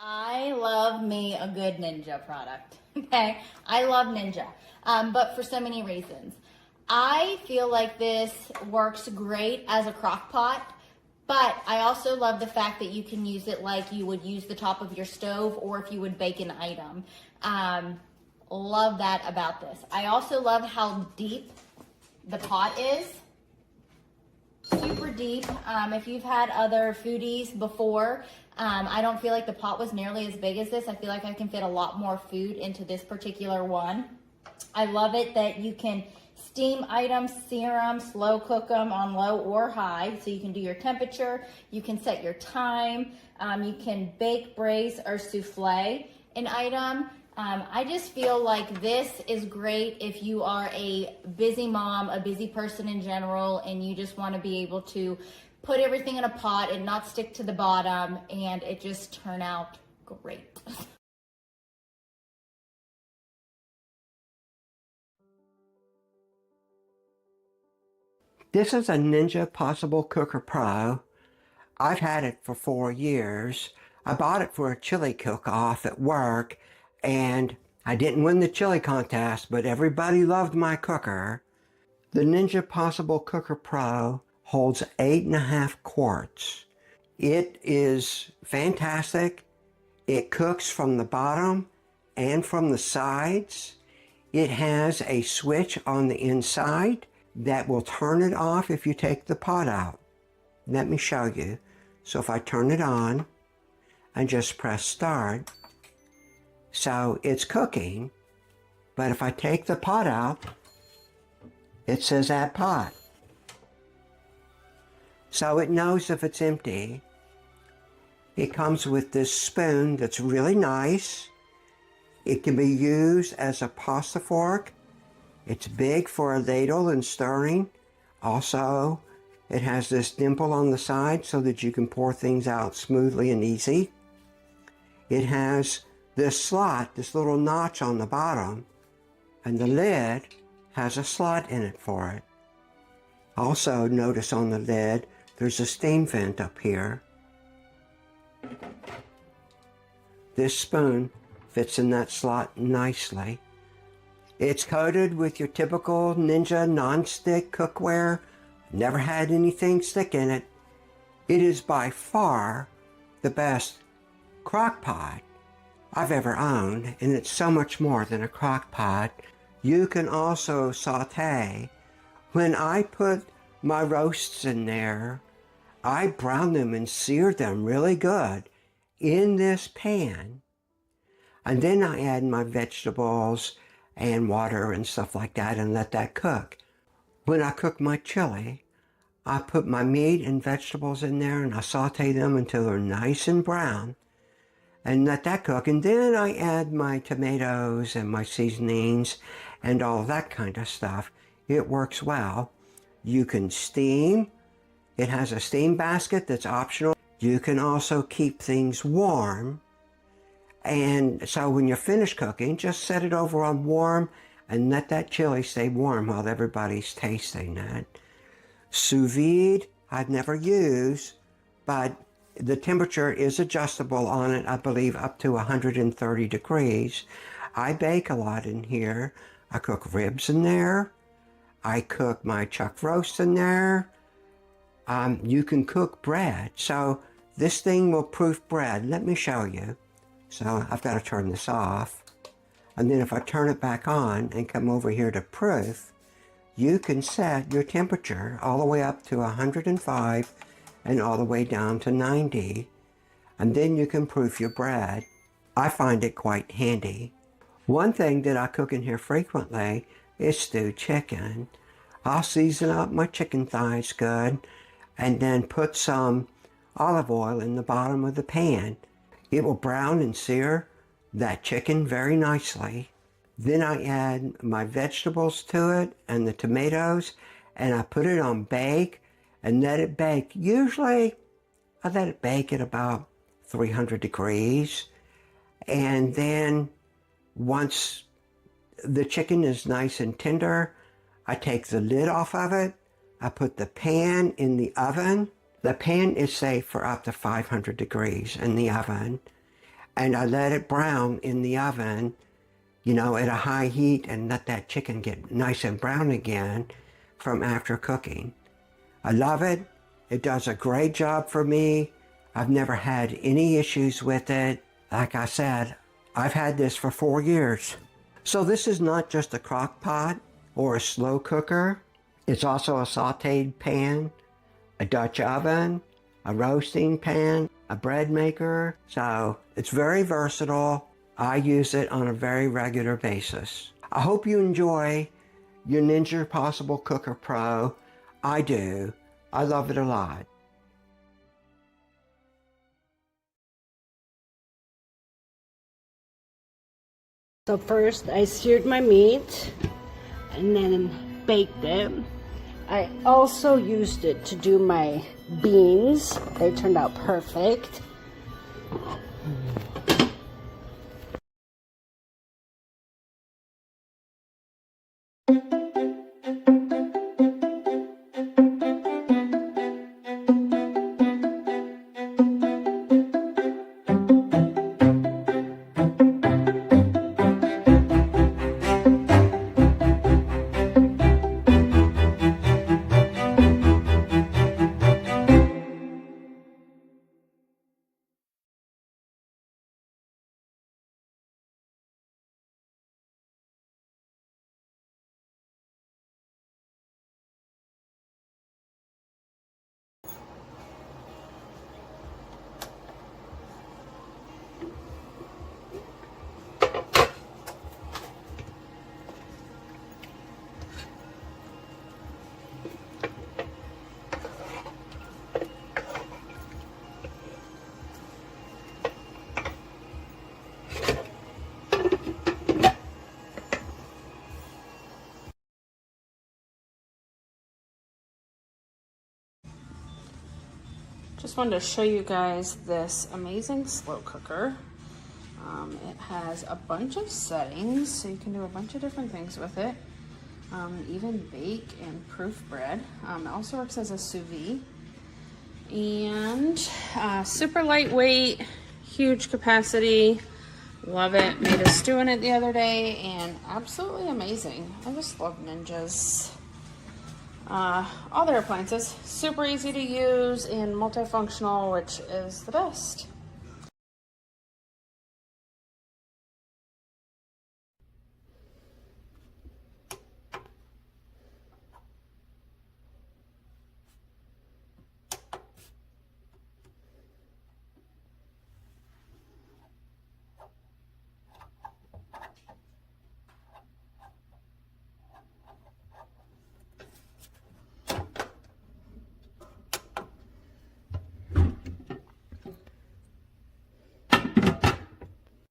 I love me a good Ninja product. Okay, I love Ninja, but for so many reasons. I feel like this works great as a crock pot, but I also love the fact that you can use it like you would use the top of your stove or if you would bake an item. Love that about this. I also love how deep the pot is. Super deep. If you've had other foodies before, I don't feel like the pot was nearly as big as this. I feel like I can fit a lot more food into this particular one. I love it that you can steam items, sear them, slow cook them on low or high. So you can do your temperature, you can set your time, you can bake, braise, or souffle an item. I just feel like this is great if you are a busy mom, a busy person in general, and you just want to be able to put everything in a pot and not stick to the bottom, and it just turn out great. This is a Ninja PossibleCooker Pro. I've had it for 4 years. I bought it for a chili cook-off at work, and I didn't win the chili contest, but everybody loved my cooker. The Ninja PossibleCooker Pro holds 8.5 quarts. It is fantastic. It cooks from the bottom and from the sides. It has a switch on the inside that will turn it off if you take the pot out. Let me show you. So if I turn it on and just press start, so it's cooking, but if I take the pot out, it says add pot. So it knows if it's empty. It comes with this spoon that's really nice. It can be used as a pasta fork. It's big for a ladle and stirring. Also, it has this dimple on the side so that you can pour things out smoothly and easy. It has this slot, this little notch on the bottom, and the lid has a slot in it for it. Also, notice on the lid, there's a steam vent up here. This spoon fits in that slot nicely. It's coated with your typical Ninja non-stick cookware. Never had anything stick in it. It is by far the best crock pot I've ever owned, and it's so much more than a crock pot. You can also saute. When I put my roasts in there, I brown them and sear them really good in this pan. And then I add my vegetables and water and stuff like that and let that cook. When I cook my chili, I put my meat and vegetables in there and I saute them until they're nice and brown and let that cook. And then I add my tomatoes and my seasonings and all that kind of stuff. It works well. You can steam. It has a steam basket that's optional. You can also keep things warm. And so when you're finished cooking, just set it over on warm and let that chili stay warm while everybody's tasting it. Sous vide, I've never used, but the temperature is adjustable on it, I believe, up to 130 degrees. I bake a lot in here. I cook ribs in there. I cook my chuck roast in there. You can cook bread. So this thing will proof bread. Let me show you. So I've got to turn this off. And then if I turn it back on and come over here to proof, you can set your temperature all the way up to 105 and all the way down to 90. And then you can proof your bread. I find it quite handy. One thing that I cook in here frequently is stewed chicken. I'll season up my chicken thighs good and then put some olive oil in the bottom of the pan. It will brown and sear that chicken very nicely. Then I add my vegetables to it and the tomatoes, and I put it on bake and let it bake. Usually I let it bake at about 300 degrees. And then once the chicken is nice and tender, I take the lid off of it. I put the pan in the oven. The pan is safe for up to 500 degrees in the oven. and I let it brown in the oven, you know, at a high heat, and let that chicken get nice and brown again from after cooking. I love it. It does a great job for me. I've never had any issues with it. Like I said, I've had this for 4 years. So this is not just a crock pot or a slow cooker. It's also a sauteed pan, a Dutch oven, a roasting pan, a bread maker. So it's very versatile. I use it on a very regular basis. I hope you enjoy your Ninja Possible Cooker Pro. I do. I love it a lot. So first I seared my meat and then baked it. I also used it to do my beans. They turned out perfect. Just wanted to show you guys this amazing slow cooker. It has a bunch of settings, so you can do a bunch of different things with it. Even bake and proof bread. It also works as a sous vide. And super lightweight, huge capacity. Love it. Made a stew in it the other day, and absolutely amazing. I just love Ninja's. All their appliances, super easy to use and multifunctional, which is the best.